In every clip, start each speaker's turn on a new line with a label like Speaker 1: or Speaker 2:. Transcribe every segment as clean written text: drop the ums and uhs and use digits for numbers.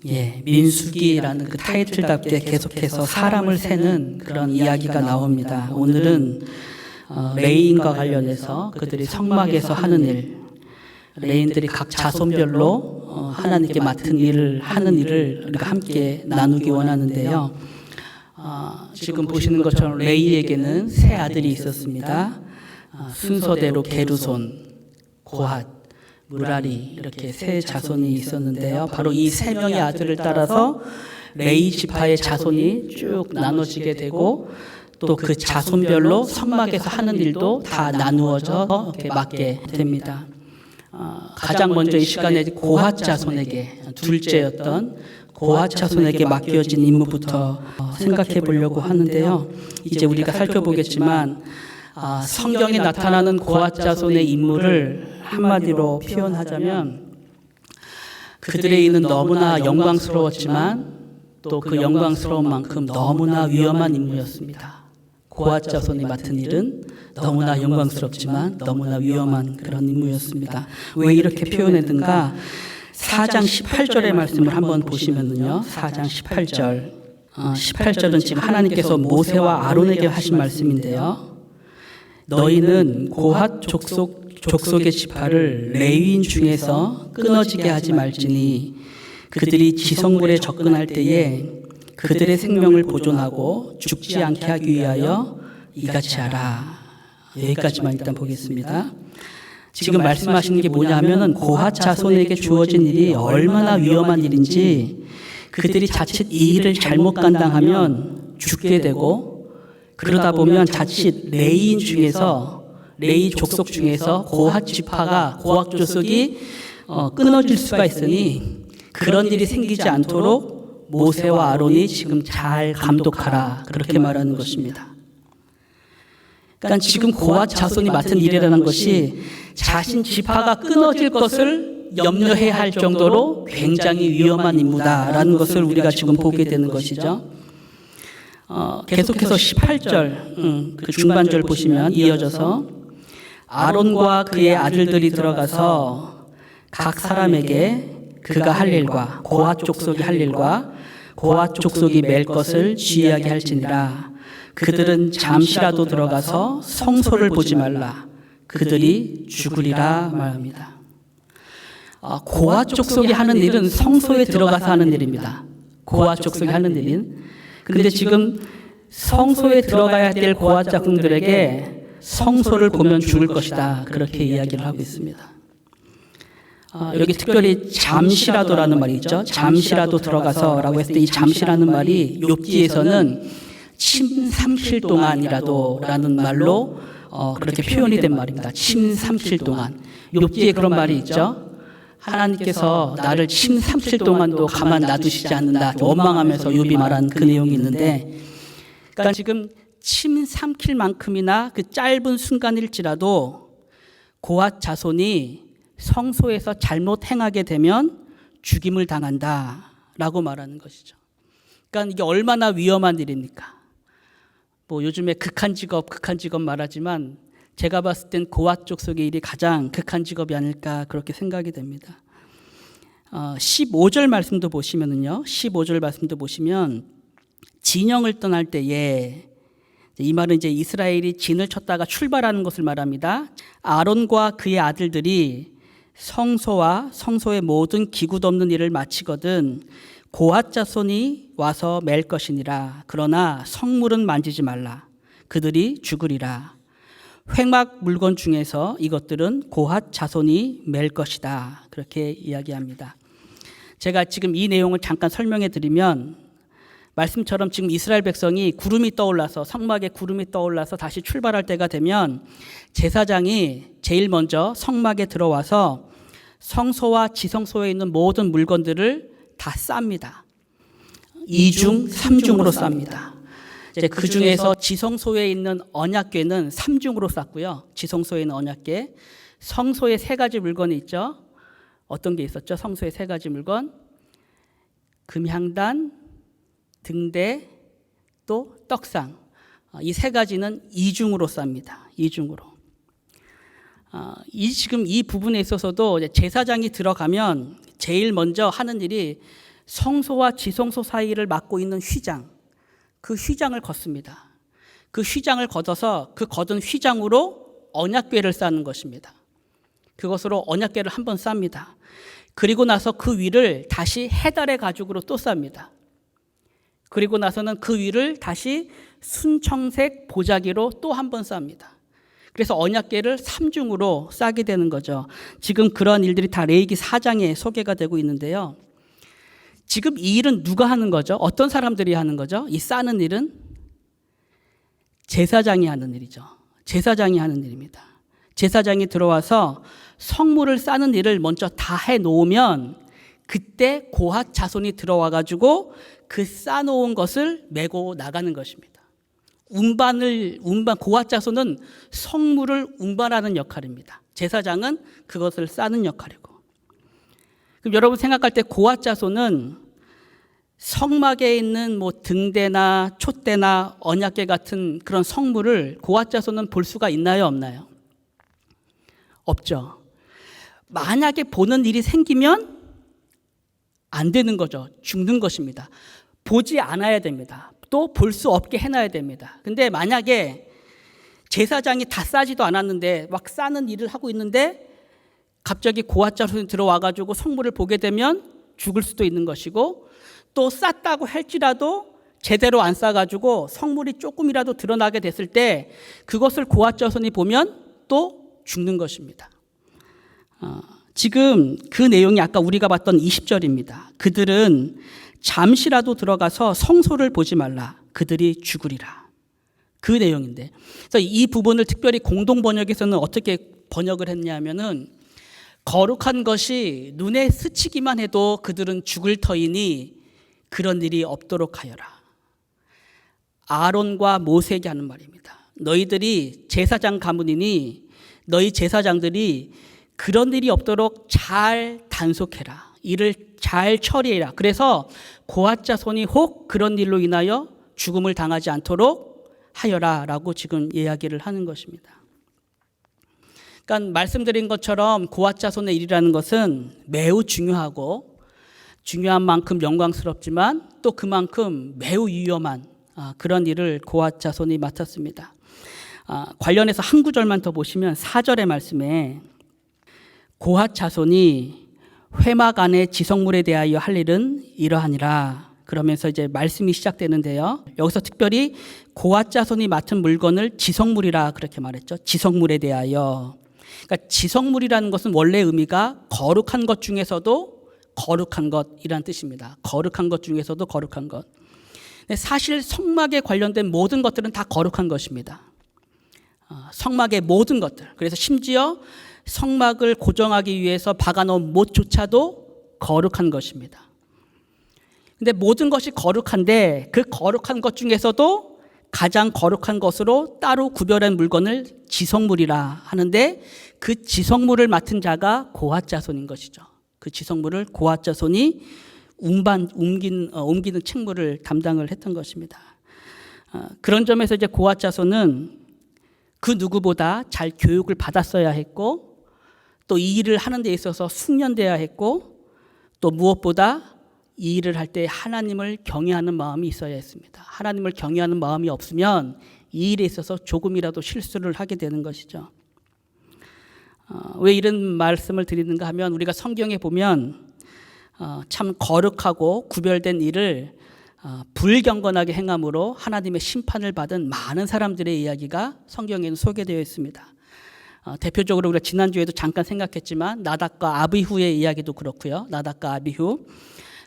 Speaker 1: 민수기라는 그 타이틀답게 계속해서 사람을 세는 그런 이야기가 나옵니다. 오늘은 레위인과 관련해서 그들이 성막에서 하는 일, 레위인들이 각 자손별로 하나님께 맡은 일을 하는 일을 우리가 함께 나누기 원하는데요. 지금 보시는 것처럼 레위에게는 세 아들이 있었습니다. 순서대로 게르손, 고핫, 무라리 이렇게 세 자손이 있었는데요. 바로 이 세 명의 아들을 따라서 레위 지파의 자손이 쭉 나눠지게 되고 또 그 자손별로 성막에서 하는 일도 다 나누어져 이렇게 맡게 됩니다. 가장 먼저 이 시간에 고핫 자손에게 둘째였던 고핫 자손에게 맡겨진 임무부터 생각해 보려고 하는데요. 이제 우리가 살펴보겠지만 성경에 나타나는 고핫 자손의 임무를 한마디로 표현하자면 그들의 일은 너무나 영광스러웠지만 또 그 영광스러운 만큼 너무나 위험한 임무였습니다. 고핫 자손이 맡은 일은 너무나 영광스럽지만 너무나 위험한 그런 임무였습니다. 왜 이렇게 표현했는가? 4장 18절의 말씀을 한번 보시면요. 4장 18절. 18절은 지금 하나님께서 모세와 아론에게 하신 말씀인데요. 너희는 고핫 족속의 지파를 레위인 중에서 끊어지게 하지 말지니 그들이 지성물에 접근할 때에 그들의 생명을 보존하고 죽지 않게 하기 위하여 이같이 하라. 여기까지만 일단 보겠습니다. 지금 말씀하시는 게 뭐냐 하면은 고핫 자손에게 주어진 일이 얼마나 위험한 일인지 그들이 자칫 이 일을 잘못 감당하면 죽게 되고 그러다 보면 자칫 레위인 중에서 레위 족속 중에서 고핫 지파가 고핫 족속이 끊어질 수가 있으니 그런 일이 생기지 않도록 모세와 아론이 지금 잘 감독하라 그렇게 말하는 것입니다. 그러니까 지금 고핫 자손이 맡은 일이라는 것이 자신 지파가 끊어질 것을 염려해야 할 정도로 굉장히 위험한 임무다라는 것을 우리가 지금 보게 되는 것이죠. 계속해서 18절 그 중반절 보시면 이어져서 아론과 그의 아들들이 들어가서 각 사람에게 그가 할 일과 고핫 족속이 할 일과 고핫 족속이 맬 것을 주의하게 할지니라. 그들은 잠시라도 들어가서 성소를 보지 말라. 그들이 죽으리라 말합니다. 고핫 족속이 하는 일은 성소에 들어가서 하는 일입니다. 고핫 족속이 하는 일은. 그런데 지금 성소에 들어가야 될 고핫 자손들에게 성소를 보면 죽을 것이다. 그렇게 이야기를 하고 있습니다. 여기 특별히 잠시라도라는 말이 있죠. 잠시라도 들어가서라고 했을 때 이 잠시라는 말이 욥기에서는 침 삼킬 동안이라도라는 말로 그렇게 표현이 된 말입니다. 침 삼킬 동안. 욥기에 그런 말이 있죠. 하나님께서 나를 침 삼킬 동안도 가만 놔두시지 않는다. 원망하면서 욥이 말한 그 내용이 있는데, 그러니까 지금 침 삼킬 만큼이나 그 짧은 순간일지라도 고핫 자손이 성소에서 잘못 행하게 되면 죽임을 당한다라고 말하는 것이죠. 그러니까 이게 얼마나 위험한 일입니까? 뭐 요즘에 극한 직업 말하지만 제가 봤을 땐 고핫 족속의 일이 가장 극한 직업이 아닐까 그렇게 생각이 됩니다. 15절 말씀도 보시면은요. 15절 말씀도 보시면 진영을 떠날 때에 이 말은 이제 이스라엘이 진을 쳤다가 출발하는 것을 말합니다. 아론과 그의 아들들이 성소와 성소의 모든 기구 덮는 일을 마치거든 고핫 자손이 와서 맬 것이니라. 그러나 성물은 만지지 말라. 그들이 죽으리라. 회막 물건 중에서 이것들은 고핫 자손이 맬 것이다. 그렇게 이야기합니다. 제가 지금 이 내용을 잠깐 설명해 드리면 말씀처럼 지금 이스라엘 백성이 구름이 떠올라서 성막에 구름이 떠올라서 다시 출발할 때가 되면 제사장이 제일 먼저 성막에 들어와서 성소와 지성소에 있는 모든 물건들을 다 쌉니다. 2중, 3중으로 쌉니다. 이제 그 중에서 지성소에 있는 언약궤는 3중으로 쌌고요. 지성소에 있는 언약궤. 성소에 세 가지 물건이 있죠. 어떤 게 있었죠? 성소에 세 가지 물건. 금향단, 등대, 또 떡상. 이 세 가지는 2중으로 쌉니다. 2중으로. 지금 이 부분에 있어서도 제사장이 들어가면 제일 먼저 하는 일이 성소와 지성소 사이를 막고 있는 휘장, 그 휘장을 걷습니다. 그 휘장을 걷어서 그 걷은 휘장으로 언약궤를 쌓는 것입니다. 그것으로 언약궤를 한번 쌉니다. 그리고 나서 그 위를 다시 해달의 가죽으로 또 쌉니다. 그리고 나서는 그 위를 다시 순청색 보자기로 또 한 번 쌉니다. 그래서 언약궤를 3중으로 싸게 되는 거죠. 지금 그런 일들이 다 레위기 4장에 소개가 되고 있는데요. 지금 이 일은 누가 하는 거죠? 어떤 사람들이 하는 거죠? 이 싸는 일은 제사장이 하는 일이죠. 제사장이 하는 일입니다. 제사장이 들어와서 성물을 싸는 일을 먼저 다 해놓으면 그때 고핫 자손이 들어와가지고 그 싸놓은 것을 메고 나가는 것입니다. 고핫 자손은 성물을 운반하는 역할입니다. 제사장은 그것을 싸는 역할이고. 그럼 여러분 생각할 때 고핫 자손은 성막에 있는 등대나 촛대나 언약궤 같은 그런 성물을 고핫 자손은 볼 수가 있나요, 없나요? 없죠. 만약에 보는 일이 생기면 안 되는 거죠. 죽는 것입니다. 보지 않아야 됩니다. 또 볼 수 없게 해놔야 됩니다. 근데 만약에 제사장이 다 싸지도 않았는데 막 싸는 일을 하고 있는데 갑자기 고핫 자손이 들어와가지고 성물을 보게 되면 죽을 수도 있는 것이고, 또 쌌다고 할지라도 제대로 안 싸가지고 성물이 조금이라도 드러나게 됐을 때 그것을 고핫 자손이 보면 또 죽는 것입니다. 지금 그 내용이 아까 우리가 봤던 20절입니다. 그들은 잠시라도 들어가서 성소를 보지 말라. 그들이 죽으리라. 그 내용인데, 그래서 이 부분을 특별히 공동 번역에서는 어떻게 번역을 했냐면은, 거룩한 것이 눈에 스치기만 해도 그들은 죽을 터이니 그런 일이 없도록 하여라. 아론과 모세에게 하는 말입니다. 너희들이 제사장 가문이니 너희 제사장들이 그런 일이 없도록 잘 단속해라. 일을 잘 처리해라. 그래서 고핫 자손이 혹 그런 일로 인하여 죽음을 당하지 않도록 하여라 라고 지금 이야기를 하는 것입니다. 그러니까 말씀드린 것처럼 고핫 자손의 일이라는 것은 매우 중요하고, 중요한 만큼 영광스럽지만 또 그만큼 매우 위험한 그런 일을 고핫 자손이 맡았습니다. 관련해서 한 구절만 더 보시면 4절의 말씀에 고핫 자손이 회막 안의 지성물에 대하여 할 일은 이러하니라. 그러면서 이제 말씀이 시작되는데요. 여기서 특별히 고핫 자손이 맡은 물건을 지성물이라 그렇게 말했죠. 지성물에 대하여. 그러니까 지성물이라는 것은 원래 의미가 거룩한 것 중에서도 거룩한 것이라는 뜻입니다. 거룩한 것 중에서도 거룩한 것. 사실 성막에 관련된 모든 것들은 다 거룩한 것입니다. 성막의 모든 것들. 그래서 심지어 성막을 고정하기 위해서 박아놓은 못조차도 거룩한 것입니다. 근데 모든 것이 거룩한데 그 거룩한 것 중에서도 가장 거룩한 것으로 따로 구별한 물건을 지성물이라 하는데, 그 지성물을 맡은 자가 고핫 자손인 것이죠. 그 지성물을 고핫 자손이 옮기는 책무를 담당을 했던 것입니다. 그런 점에서 이제 고핫 자손은 그 누구보다 잘 교육을 받았어야 했고, 또 이 일을 하는 데 있어서 숙련돼야 했고, 또 무엇보다 이 일을 할 때 하나님을 경외하는 마음이 있어야 했습니다. 하나님을 경외하는 마음이 없으면 이 일에 있어서 조금이라도 실수를 하게 되는 것이죠. 왜 이런 말씀을 드리는가 하면, 우리가 성경에 보면 참 거룩하고 구별된 일을 불경건하게 행함으로 하나님의 심판을 받은 많은 사람들의 이야기가 성경에는 소개되어 있습니다. 대표적으로 우리가 지난주에도 잠깐 생각했지만 나답과 아비후의 이야기도 그렇고요. 나답과 아비후.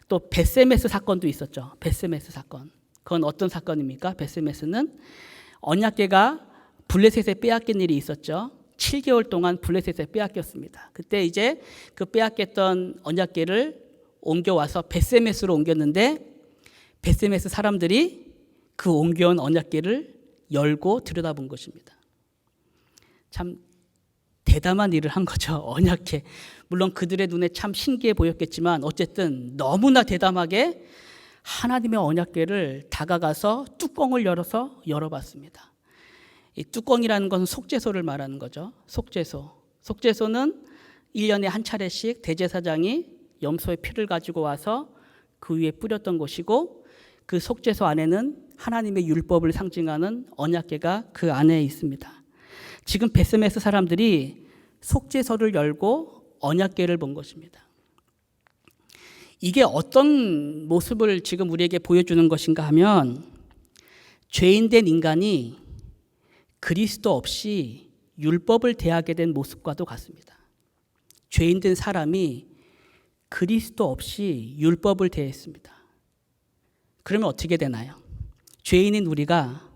Speaker 1: 또 벳세메스 사건도 있었죠. 벳세메스 사건. 그건 어떤 사건입니까? 벳세메스는 언약궤가 블레셋에 빼앗긴 일이 있었죠. 7개월 동안 블레셋에 빼앗겼습니다. 그때 이제 그 빼앗겼던 언약궤를 옮겨와서 벳세메스로 옮겼는데, 벳세메스 사람들이 그 옮겨온 언약궤를 열고 들여다본 것입니다. 참 대담한 일을 한 거죠. 언약궤. 물론 그들의 눈에 참 신기해 보였겠지만 어쨌든 너무나 대담하게 하나님의 언약궤를 다가가서 뚜껑을 열어서 열어봤습니다. 이 뚜껑이라는 것은 속죄소를 말하는 거죠. 속죄소. 속죄소는 1년에 한 차례씩 대제사장이 염소의 피를 가지고 와서 그 위에 뿌렸던 것이고 그 속죄소 안에는 하나님의 율법을 상징하는 언약궤가 그 안에 있습니다. 지금 베스메스 사람들이 속죄소를 열고 언약궤를 본 것입니다. 이게 어떤 모습을 지금 우리에게 보여주는 것인가 하면 죄인된 인간이 그리스도 없이 율법을 대하게 된 모습과도 같습니다. 죄인된 사람이 그리스도 없이 율법을 대했습니다. 그러면 어떻게 되나요? 죄인인 우리가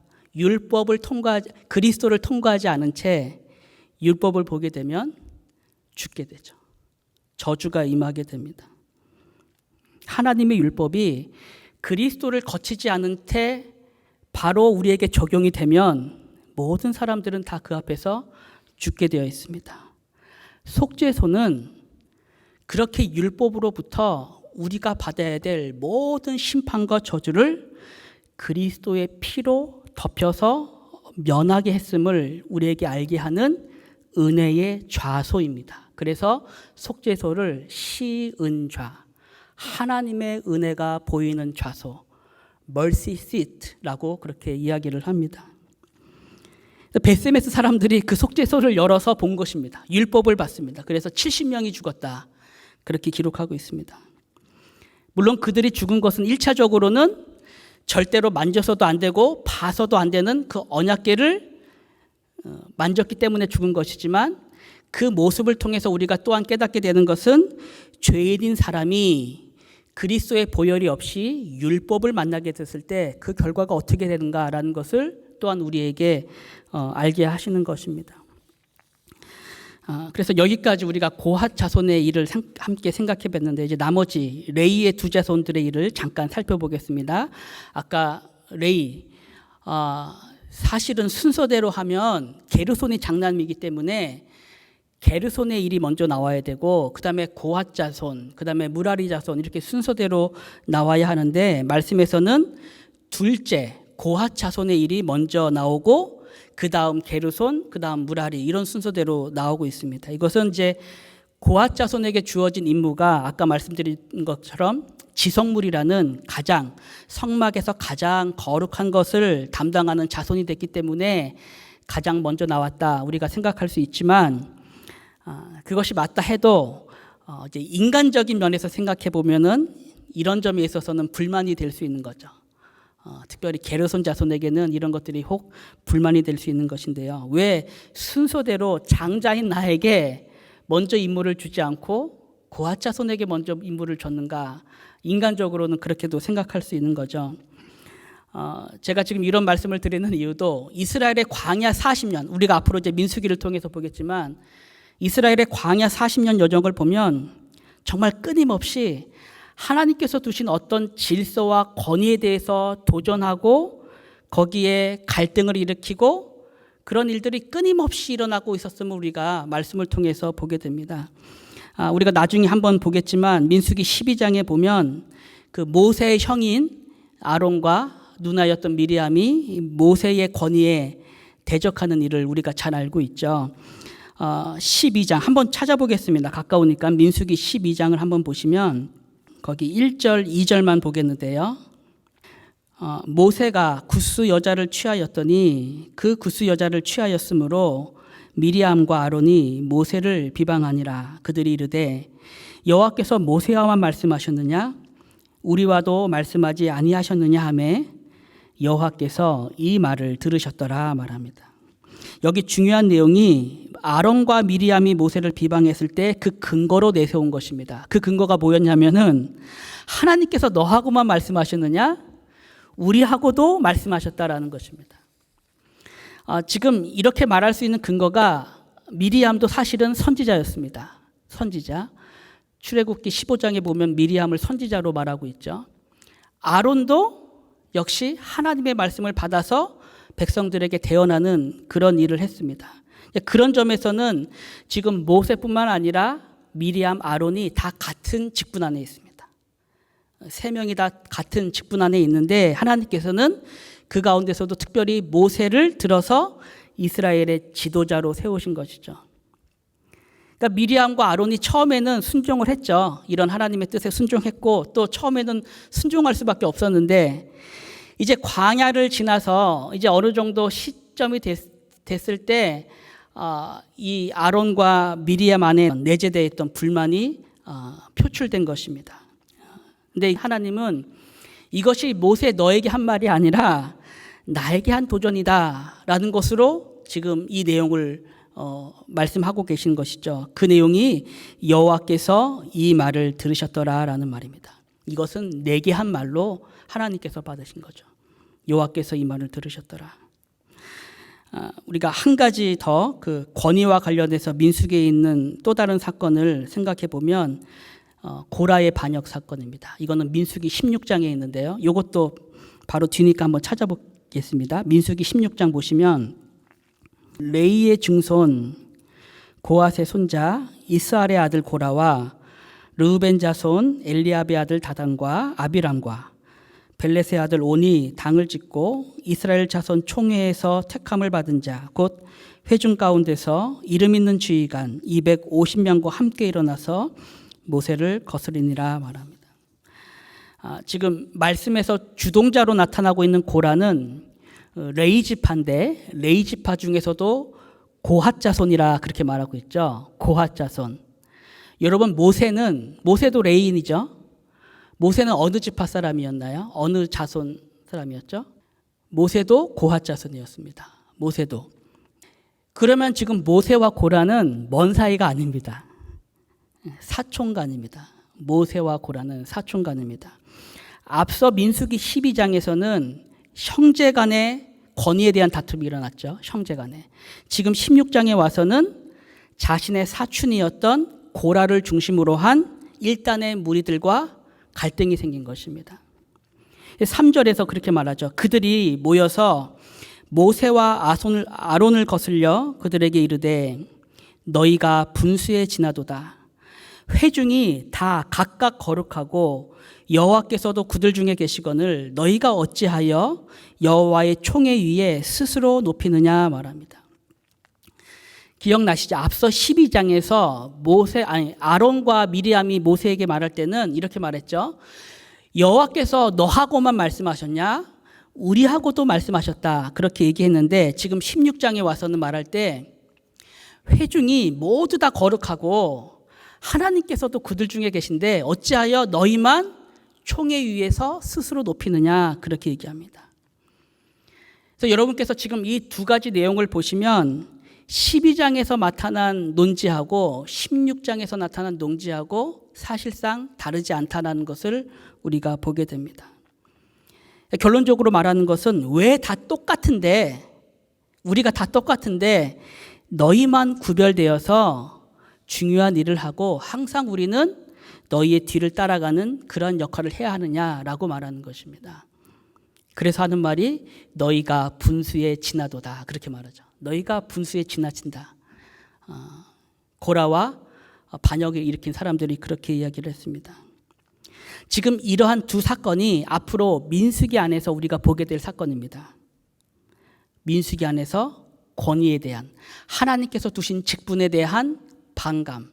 Speaker 1: 그리스도를 통과하지 않은 채 율법을 보게 되면 죽게 되죠. 저주가 임하게 됩니다. 하나님의 율법이 그리스도를 거치지 않은 채 바로 우리에게 적용이 되면 모든 사람들은 다 그 앞에서 죽게 되어 있습니다. 속죄소는 그렇게 율법으로부터 우리가 받아야 될 모든 심판과 저주를 그리스도의 피로 덮여서 면하게 했음을 우리에게 알게 하는 은혜의 좌소입니다. 그래서 속죄소를 시은좌, 하나님의 은혜가 보이는 좌소, mercy seat라고 그렇게 이야기를 합니다. 베스메스 사람들이 그 속죄소를 열어서 본 것입니다. 율법을 봤습니다. 그래서 70명이 죽었다. 그렇게 기록하고 있습니다. 물론 그들이 죽은 것은 1차적으로는 절대로 만져서도 안 되고 봐서도 안 되는 그 언약궤를 만졌기 때문에 죽은 것이지만 그 모습을 통해서 우리가 또한 깨닫게 되는 것은 죄인인 사람이 그리스도의 보혈이 없이 율법을 만나게 됐을 때 그 결과가 어떻게 되는가라는 것을 또한 우리에게 알게 하시는 것입니다. 그래서 여기까지 우리가 고핫 자손의 일을 함께 생각해 봤는데 이제 나머지 레이의 두 자손들의 일을 잠깐 살펴보겠습니다. 아까 레이 사실은 순서대로 하면 게르손이 장남이기 때문에 게르손의 일이 먼저 나와야 되고 그 다음에 고핫 자손, 그 다음에 무라리 자손 이렇게 순서대로 나와야 하는데 말씀에서는 둘째 고핫 자손의 일이 먼저 나오고 그 다음 게르손, 그 다음 무라리 이런 순서대로 나오고 있습니다. 이것은 이제 고핫 자손에게 주어진 임무가 아까 말씀드린 것처럼 지성물이라는 가장 성막에서 가장 거룩한 것을 담당하는 자손이 됐기 때문에 가장 먼저 나왔다 우리가 생각할 수 있지만 그것이 맞다 해도 이제 인간적인 면에서 생각해 보면은 이런 점에 있어서는 불만이 될 수 있는 거죠. 특별히 게르손 자손에게는 이런 것들이 혹 불만이 될 수 있는 것인데요. 왜 순서대로 장자인 나에게 먼저 임무를 주지 않고 고핫 자손에게 먼저 임무를 줬는가? 인간적으로는 그렇게도 생각할 수 있는 거죠. 제가 지금 이런 말씀을 드리는 이유도 이스라엘의 광야 40년, 우리가 앞으로 이제 민수기를 통해서 보겠지만 이스라엘의 광야 40년 여정을 보면 정말 끊임없이 하나님께서 두신 어떤 질서와 권위에 대해서 도전하고 거기에 갈등을 일으키고 그런 일들이 끊임없이 일어나고 있었음을 우리가 말씀을 통해서 보게 됩니다. 우리가 나중에 한번 보겠지만 민수기 12장에 보면 그 모세의 형인 아론과 누나였던 미리암이 모세의 권위에 대적하는 일을 우리가 잘 알고 있죠. 12장 한번 찾아보겠습니다. 가까우니까 민수기 12장을 한번 보시면 거기 1절, 2절만 보겠는데요. 모세가 굿수 여자를 취하였더니 그 굿수 여자를 취하였으므로 미리암과 아론이 모세를 비방하니라. 그들이 이르되 여호와께서 모세와만 말씀하셨느냐? 우리와도 말씀하지 아니하셨느냐 하매 여호와께서 이 말을 들으셨더라 말합니다. 여기 중요한 내용이 아론과 미리암이 모세를 비방했을 때 그 근거로 내세운 것입니다. 그 근거가 뭐였냐면은 하나님께서 너하고만 말씀하셨느냐? 우리하고도 말씀하셨다라는 것입니다. 지금 이렇게 말할 수 있는 근거가 미리암도 사실은 선지자였습니다. 선지자. 출애굽기 15장에 보면 미리암을 선지자로 말하고 있죠. 아론도 역시 하나님의 말씀을 받아서 백성들에게 대언하는 그런 일을 했습니다. 그런 점에서는 지금 모세뿐만 아니라 미리암, 아론이 다 같은 직분 안에 있습니다. 세 명이 다 같은 직분 안에 있는데 하나님께서는 그 가운데서도 특별히 모세를 들어서 이스라엘의 지도자로 세우신 것이죠. 그러니까 미리암과 아론이 처음에는 순종을 했죠. 이런 하나님의 뜻에 순종했고 또 처음에는 순종할 수밖에 없었는데 이제 광야를 지나서 이제 어느 정도 시점이 됐을 때 이 아론과 미리암 안에 내재되어 불만이 표출된 것입니다. 근데 하나님은 이것이 모세 너에게 한 말이 아니라 나에게 한 도전이다라는 것으로 지금 이 내용을 말씀하고 계신 것이죠. 그 내용이 여호와께서 이 말을 들으셨더라라는 말입니다. 이것은 내게 한 말로 하나님께서 받으신 거죠. 여호와께서 이 말을 들으셨더라. 우리가 한 가지 더 그 권위와 관련해서 민수기에 있는 또 다른 사건을 생각해 보면 고라의 반역 사건입니다. 이거는 민수기 16장에 있는데요. 이것도 바로 뒤니까 한번 찾아보겠습니다. 민수기 16장 보시면 레이의 증손 고핫의 손자 이스할의 아들 고라와 르우벤 자손 엘리압의 아들 다단과 아비람과 벨렛의 아들 온이 당을 짓고 이스라엘 자손 총회에서 택함을 받은 자 곧 회중 가운데서 이름 있는 지휘관 250명과 함께 일어나서 모세를 거스리니라 말합니다. 지금 말씀에서 주동자로 나타나고 있는 고라는 레이 지파인데 레이 지파 중에서도 고핫 자손이라 그렇게 말하고 있죠. 고핫 자손. 여러분 모세도 레이인이죠. 모세는 어느 지파 사람이었나요? 어느 자손 사람이었죠? 모세도 고핫 자손이었습니다. 모세도. 그러면 지금 모세와 고라는 먼 사이가 아닙니다. 사촌간입니다. 모세와 고라는 사촌간입니다. 앞서 민수기 12장에서는 형제간의 권위에 대한 다툼이 일어났죠. 형제간에. 지금 16장에 와서는 자신의 사촌이었던 고라를 중심으로 한 일단의 무리들과 갈등이 생긴 것입니다. 3절에서 그렇게 말하죠. 그들이 모여서 모세와 아론을 거슬려 그들에게 이르되 너희가 분수에 지나도다. 회중이 다 각각 거룩하고 여호와께서도 그들 중에 계시거늘 너희가 어찌하여 여호와의 총회 위에 스스로 높이느냐 말합니다. 기억나시죠? 앞서 12장에서 아론과 미리암이 모세에게 말할 때는 이렇게 말했죠. 여호와께서 너하고만 말씀하셨냐? 우리하고도 말씀하셨다. 그렇게 얘기했는데 지금 16장에 와서는 말할 때 회중이 모두 다 거룩하고 하나님께서도 그들 중에 계신데 어찌하여 너희만 총회 위에서 스스로 높이느냐 그렇게 얘기합니다. 그래서 여러분께서 지금 이 두 가지 내용을 보시면 12장에서 나타난 논지하고 16장에서 나타난 논지하고 사실상 다르지 않다는 것을 우리가 보게 됩니다. 결론적으로 말하는 것은 왜 다 똑같은데 우리가 다 똑같은데 너희만 구별되어서 중요한 일을 하고 항상 우리는 너희의 뒤를 따라가는 그런 역할을 해야 하느냐라고 말하는 것입니다. 그래서 하는 말이 너희가 분수에 지나도다 그렇게 말하죠. 너희가 분수에 지나친다. 고라와 반역을 일으킨 사람들이 그렇게 이야기를 했습니다. 지금 이러한 두 사건이 앞으로 민수기 안에서 우리가 보게 될 사건입니다. 민수기 안에서 권위에 대한 하나님께서 두신 직분에 대한 반감,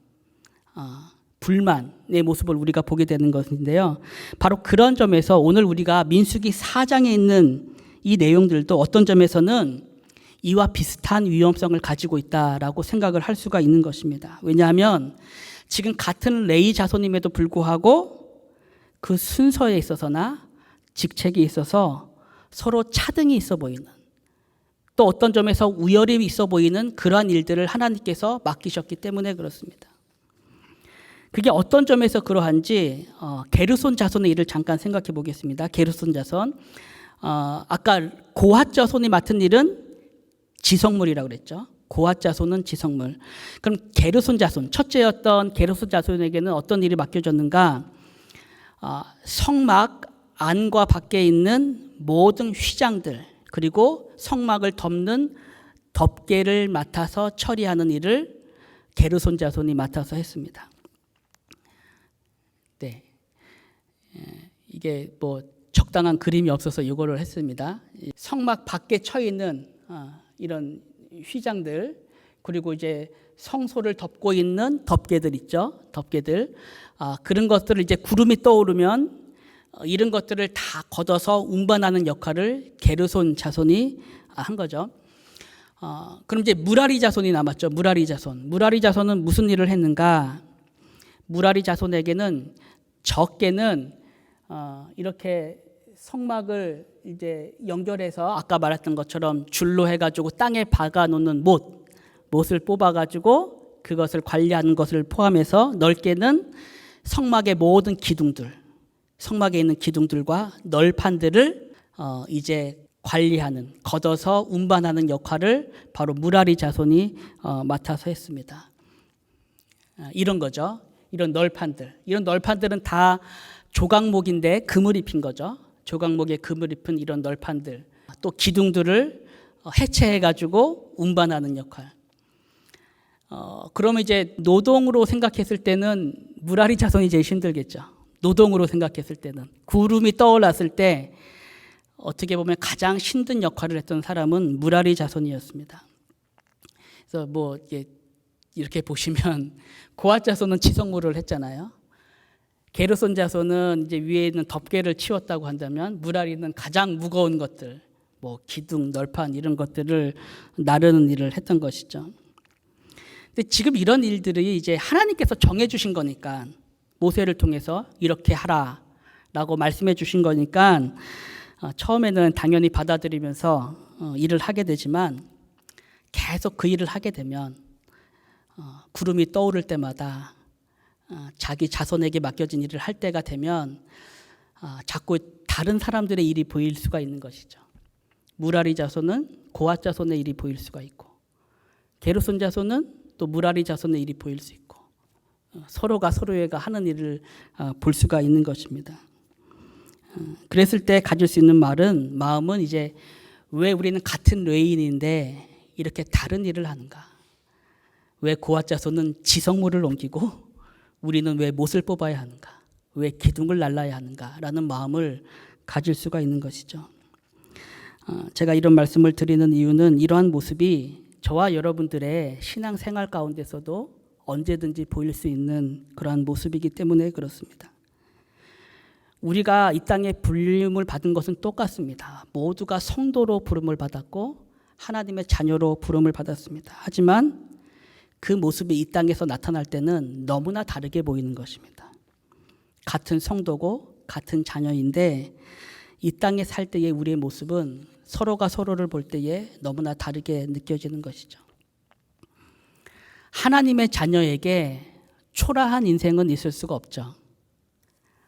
Speaker 1: 불만의 모습을 우리가 보게 되는 것인데요. 바로 그런 점에서 오늘 우리가 민수기 4장에 있는 이 내용들도 어떤 점에서는 이와 비슷한 위험성을 가지고 있다라고 생각을 할 수가 있는 것입니다. 왜냐하면 지금 같은 레이 자손임에도 불구하고 그 순서에 있어서나 직책에 있어서 서로 차등이 있어 보이는 또 어떤 점에서 우열이 있어 보이는 그러한 일들을 하나님께서 맡기셨기 때문에 그렇습니다. 그게 어떤 점에서 그러한지 게르손 자손의 일을 잠깐 생각해 보겠습니다. 게르손 자손. 아까 고핫 자손이 맡은 일은 지성물이라고 그랬죠. 고핫 자손은 지성물. 그럼 게르손 자손, 첫째였던 게르손 자손에게는 어떤 일이 맡겨졌는가? 성막 안과 밖에 있는 모든 휘장들 그리고 성막을 덮는 덮개를 맡아서 처리하는 일을 게르손 자손이 맡아서 했습니다. 네, 이게 뭐 적당한 그림이 없어서 이거를 했습니다. 성막 밖에 처 있는 이런 휘장들 그리고 이제 성소를 덮고 있는 덮개들 있죠. 덮개들. 그런 것들을 이제 구름이 떠오르면 이런 것들을 다 걷어서 운반하는 역할을 게르손 자손이 한 거죠. 그럼 이제 무라리 자손이 남았죠. 무라리 자손. 무라리 자손은 무슨 일을 했는가? 무라리 자손에게는 적게는 이렇게 성막을 이제 연결해서 아까 말했던 것처럼 줄로 해가지고 땅에 박아놓는 못을 뽑아가지고 그것을 관리하는 것을 포함해서 넓게는 성막의 모든 기둥들, 성막에 있는 기둥들과 널판들을 이제 관리하는, 걷어서 운반하는 역할을 바로 무라리 자손이 맡아서 했습니다. 이런 거죠. 이런 널판들은 다 조각목인데 금을 입힌 거죠. 조각목에 금을 입힌 이런 널판들, 또 기둥들을 해체해가지고 운반하는 역할. 그러면 이제 노동으로 생각했을 때는 무라리 자손이 제일 힘들겠죠. 노동으로 생각했을 때는 구름이 떠올랐을 때 어떻게 보면 가장 힘든 역할을 했던 사람은 무라리 자손이었습니다. 그래서 뭐 이렇게 보시면 고앗 자손은 지성물을 했잖아요. 게르손 자손은 이제 위에 있는 덮개를 치웠다고 한다면 무라리는 가장 무거운 것들, 뭐 기둥, 널판 이런 것들을 나르는 일을 했던 것이죠. 근데 지금 이런 일들이 이제 하나님께서 정해 주신 거니까 모세를 통해서 이렇게 하라라고 말씀해 주신 거니까 처음에는 당연히 받아들이면서 일을 하게 되지만 계속 그 일을 하게 되면 구름이 떠오를 때마다 자기 자손에게 맡겨진 일을 할 때가 되면 자꾸 다른 사람들의 일이 보일 수가 있는 것이죠. 무라리 자손은 고앗 자손의 일이 보일 수가 있고 게르손 자손은 또 무라리 자손의 일이 보일 수 있고 서로가 서로가 하는 일을 볼 수가 있는 것입니다. 그랬을 때 가질 수 있는 마음은 이제 왜 우리는 같은 레인인데 이렇게 다른 일을 하는가? 왜 고앗 자손은 지성물을 옮기고 우리는 왜 못을 뽑아야 하는가? 왜 기둥을 날라야 하는가? 라는 마음을 가질 수가 있는 것이죠. 제가 이런 말씀을 드리는 이유는 이러한 모습이 저와 여러분들의 신앙생활 가운데서도 언제든지 보일 수 있는 그러한 모습이기 때문에 그렇습니다. 우리가 이 땅에 부름을 받은 것은 똑같습니다. 모두가 성도로 부름을 받았고 하나님의 자녀로 부름을 받았습니다. 하지만 그 모습이 이 땅에서 나타날 때는 너무나 다르게 보이는 것입니다. 같은 성도고 같은 자녀인데 이 땅에 살 때의 우리의 모습은 서로가 서로를 볼 때에 너무나 다르게 느껴지는 것이죠. 하나님의 자녀에게 초라한 인생은 있을 수가 없죠.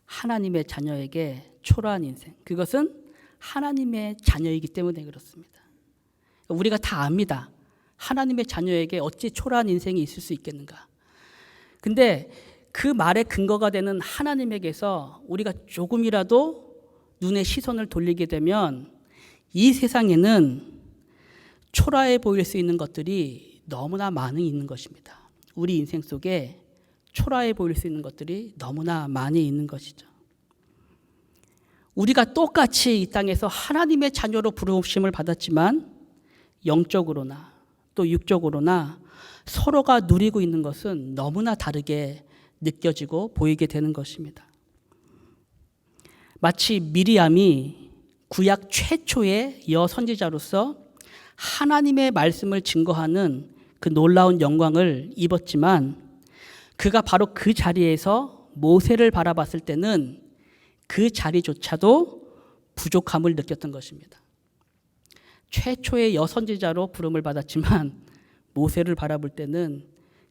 Speaker 1: 하나님의 자녀에게 초라한 인생, 그것은 하나님의 자녀이기 때문에 그렇습니다. 우리가 다 압니다. 하나님의 자녀에게 어찌 초라한 인생이 있을 수 있겠는가. 근데 그 말의 근거가 되는 하나님에게서 우리가 조금이라도 눈의 시선을 돌리게 되면 이 세상에는 초라해 보일 수 있는 것들이 너무나 많이 있는 것입니다. 우리 인생 속에 초라해 보일 수 있는 것들이 너무나 많이 있는 것이죠. 우리가 똑같이 이 땅에서 하나님의 자녀로 부르심을 받았지만 영적으로나 또 육적으로나 서로가 누리고 있는 것은 너무나 다르게 느껴지고 보이게 되는 것입니다. 마치 미리암이 구약 최초의 여선지자로서 하나님의 말씀을 증거하는 그 놀라운 영광을 입었지만 그가 바로 그 자리에서 모세를 바라봤을 때는 그 자리조차도 부족함을 느꼈던 것입니다. 최초의 여선지자로 부름을 받았지만 모세를 바라볼 때는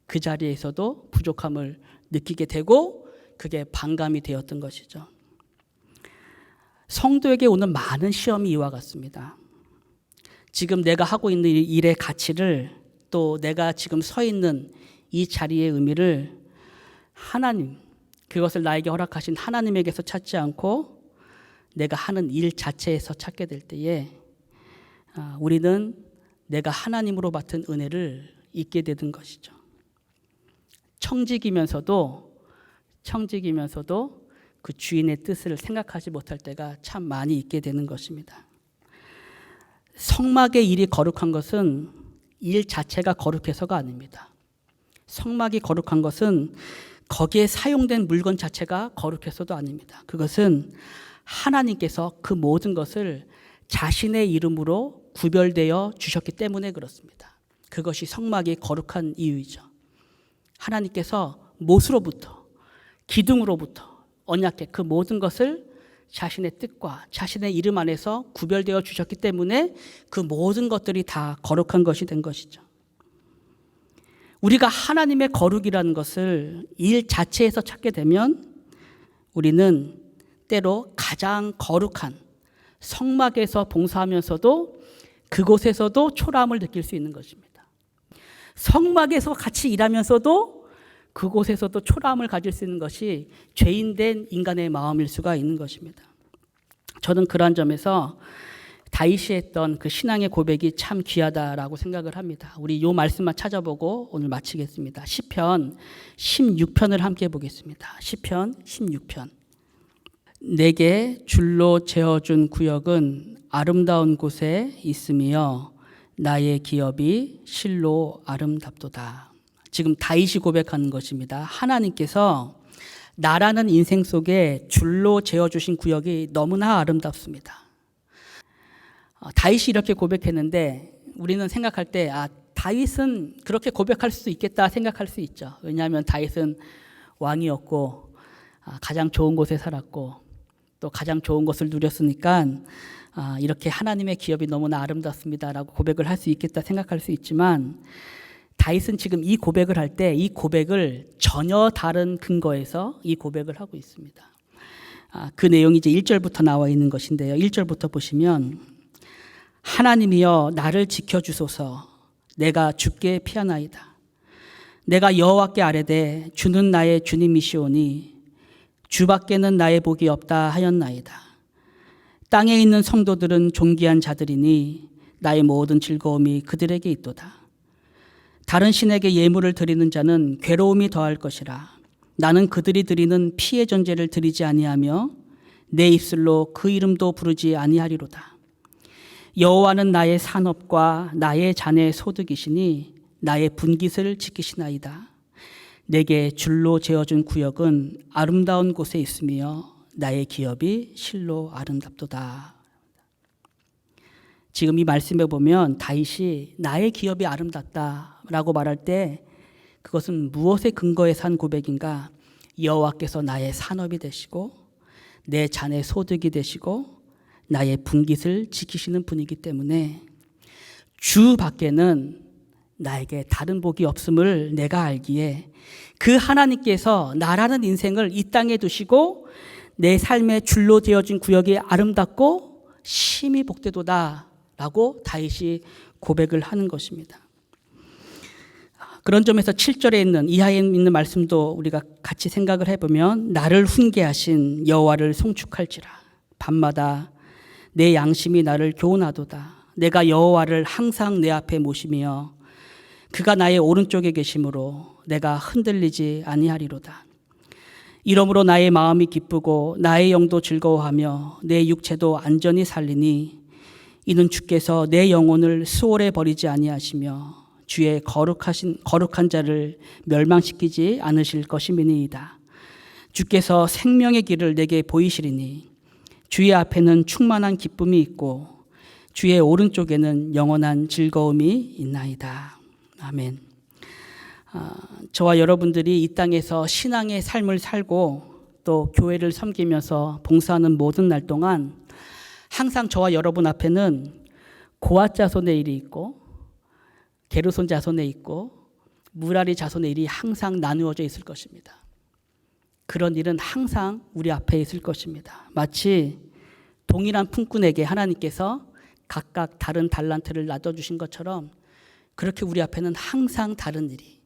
Speaker 1: 그 자리에서도 부족함을 느끼게 되고 그게 반감이 되었던 것이죠. 성도에게 오는 많은 시험이 이와 같습니다. 지금 내가 하고 있는 일의 가치를 또 내가 지금 서 있는 이 자리의 의미를 하나님, 그것을 나에게 허락하신 하나님에게서 찾지 않고 내가 하는 일 자체에서 찾게 될 때에 우리는 내가 하나님으로 받은 은혜를 잊게 되는 것이죠. 청직이면서도 그 주인의 뜻을 생각하지 못할 때가 참 많이 있게 되는 것입니다. 성막의 일이 거룩한 것은 일 자체가 거룩해서가 아닙니다. 성막이 거룩한 것은 거기에 사용된 물건 자체가 거룩해서도 아닙니다. 그것은 하나님께서 그 모든 것을 자신의 이름으로 구별되어 주셨기 때문에 그렇습니다. 그것이 성막이 거룩한 이유이죠. 하나님께서 못으로부터, 기둥으로부터 언약궤 그 모든 것을 자신의 뜻과 자신의 이름 안에서 구별되어 주셨기 때문에 그 모든 것들이 다 거룩한 것이 된 것이죠. 우리가 하나님의 거룩이라는 것을 일 자체에서 찾게 되면 우리는 때로 가장 거룩한 성막에서 봉사하면서도 그곳에서도 초라함을 느낄 수 있는 것입니다. 성막에서 같이 일하면서도 그곳에서도 초라함을 가질 수 있는 것이 죄인된 인간의 마음일 수가 있는 것입니다. 저는 그러한 점에서 다윗이 했던 그 신앙의 고백이 참 귀하다라고 생각을 합니다. 우리 요 말씀만 찾아보고 오늘 마치겠습니다. 시편 16편을 함께 보겠습니다. 시편 16편. 내게 줄로 재어준 구역은 아름다운 곳에 있으며 나의 기업이 실로 아름답도다. 지금 다윗이 고백하는 것입니다. 하나님께서 나라는 인생 속에 줄로 재어주신 구역이 너무나 아름답습니다. 다윗이 이렇게 고백했는데 우리는 생각할 때 다윗은 그렇게 고백할 수 있겠다 생각할 수 있죠. 왜냐하면 다윗은 왕이었고 가장 좋은 곳에 살았고 또 가장 좋은 것을 누렸으니까 이렇게 하나님의 기업이 너무나 아름답습니다라고 고백을 할 수 있겠다 생각할 수 있지만 다윗은 지금 이 고백을 할 때 이 고백을 전혀 다른 근거에서 이 고백을 하고 있습니다. 그 내용이 이제 1절부터 나와 있는 것인데요. 1절부터 보시면 하나님이여 나를 지켜주소서 내가 주께 피하나이다. 내가 여호와께 아뢰되 주는 나의 주님이시오니 주밖에는 나의 복이 없다 하였나이다. 땅에 있는 성도들은 존귀한 자들이니 나의 모든 즐거움이 그들에게 있도다. 다른 신에게 예물을 드리는 자는 괴로움이 더할 것이라. 나는 그들이 드리는 피의 전제를 드리지 아니하며 내 입술로 그 이름도 부르지 아니하리로다. 여호와는 나의 산업과 나의 잔의 소득이시니 나의 분깃을 지키시나이다. 내게 줄로 재어준 구역은 아름다운 곳에 있으며 나의 기업이 실로 아름답도다. 지금 이 말씀에 보면 다윗이 나의 기업이 아름답다라고 말할 때 그것은 무엇에 근거해서 한 고백인가? 여호와께서 나의 산업이 되시고 내 잔의 소득이 되시고 나의 분깃을 지키시는 분이기 때문에 주 밖에는 나에게 다른 복이 없음을 내가 알기에 그 하나님께서 나라는 인생을 이 땅에 두시고 내 삶의 줄로 되어진 구역이 아름답고 심히 복되도다 라고 다윗이 고백을 하는 것입니다. 그런 점에서 7절에 있는 이하에 있는 말씀도 우리가 같이 생각을 해보면 나를 훈계하신 여호와를 송축할지라. 밤마다 내 양심이 나를 교훈하도다. 내가 여호와를 항상 내 앞에 모시며 그가 나의 오른쪽에 계심으로 내가 흔들리지 아니하리로다. 이러므로 나의 마음이 기쁘고 나의 영도 즐거워하며 내 육체도 안전히 살리니 이는 주께서 내 영혼을 수월에 버리지 아니하시며 주의 거룩한 자를 멸망시키지 않으실 것임이니이다. 주께서 생명의 길을 내게 보이시리니 주의 앞에는 충만한 기쁨이 있고 주의 오른쪽에는 영원한 즐거움이 있나이다. 아멘. 저와 여러분들이 이 땅에서 신앙의 삶을 살고 또 교회를 섬기면서 봉사하는 모든 날 동안 항상 저와 여러분 앞에는 고앗 자손의 일이 있고 게르손 자손의 있고 무라리 자손의 일이 항상 나누어져 있을 것입니다. 그런 일은 항상 우리 앞에 있을 것입니다. 마치 동일한 품꾼에게 하나님께서 각각 다른 달란트를 놔둬주신 것처럼 그렇게 우리 앞에는 항상 다른 일이,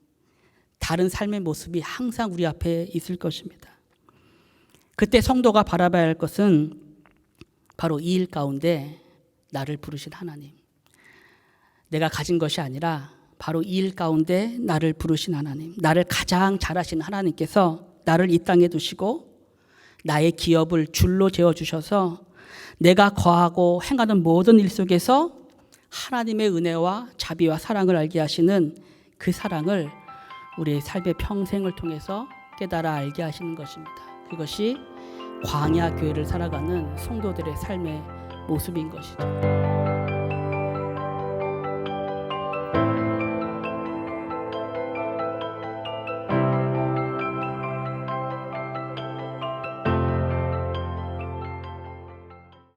Speaker 1: 다른 삶의 모습이 항상 우리 앞에 있을 것입니다. 그때 성도가 바라봐야 할 것은 바로 이 일 가운데 나를 부르신 하나님. 내가 가진 것이 아니라 바로 이 일 가운데 나를 부르신 하나님. 나를 가장 잘 아시는 하나님께서 나를 이 땅에 두시고 나의 기업을 줄로 재어주셔서 내가 거하고 행하는 모든 일 속에서 하나님의 은혜와 자비와 사랑을 알게 하시는 그 사랑을 우리의 삶의 평생을 통해서 깨달아 알게 하시는 것입니다. 그것이 광야 교회를 살아가는 성도들의 삶의 모습인 것이죠.